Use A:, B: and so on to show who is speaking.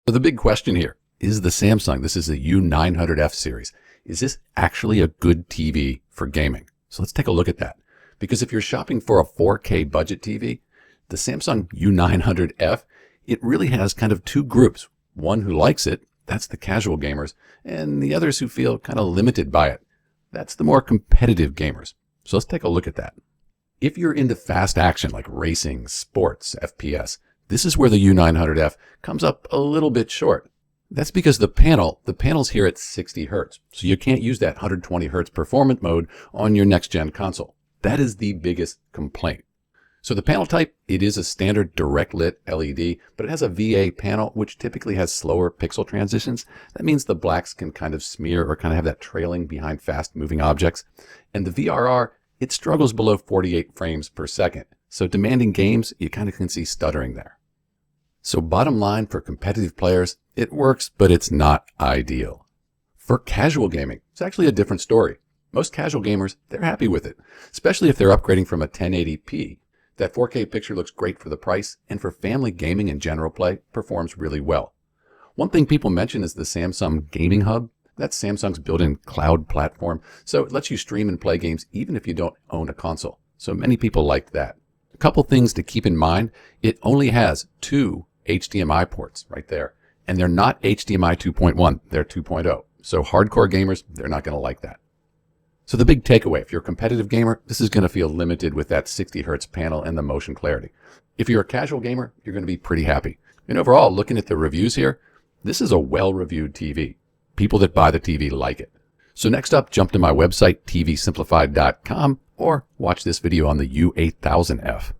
A: So the big question here is the Samsung. This is the U900F series. Is this actually a good TV for gaming? So let's take a look at that. Because if you're shopping for a 4K budget TV, the Samsung U900F, it really has kind of two groups. One who likes it, that's the casual gamers, and the others who feel kind of limited by it. That's the more competitive gamers. So let's take a look at that. If you're into fast action like racing, sports, FPS, this is where the U900F comes up a little bit short. That's because the panel's here at 60 Hertz, so you can't use that 120 Hertz performance mode on your next-gen console. That is the biggest complaint. So the panel type, it is a standard direct lit LED, but it has a VA panel, which typically has slower pixel transitions. That means the blacks can kind of smear or kind of have that trailing behind fast-moving objects. And the VRR, it struggles below 48 frames per second. So demanding games, you kind of can see stuttering there. So bottom line, for competitive players, it works, but it's not ideal. For casual gaming, it's actually a different story. Most casual gamers, they're happy with it, especially if they're upgrading from a 1080p. That 4K picture looks great for the price, and for family gaming and general play, performs really well. One thing people mention is the Samsung Gaming Hub. That's Samsung's built-in cloud platform, so it lets you stream and play games even if you don't own a console. So many people like that. A couple things to keep in mind, it only has two HDMI ports right there, and they're not HDMI 2.1, they're 2.0. So hardcore gamers, they're not going to like that. So the big takeaway, if you're a competitive gamer, this is going to feel limited with that 60 Hertz panel and the motion clarity. If you're a casual gamer, you're going to be pretty happy. And overall, looking at the reviews here, this is a well-reviewed TV. People that buy the TV like it. So next up, jump to my website, tvsimplified.com, or watch this video on the U8000F.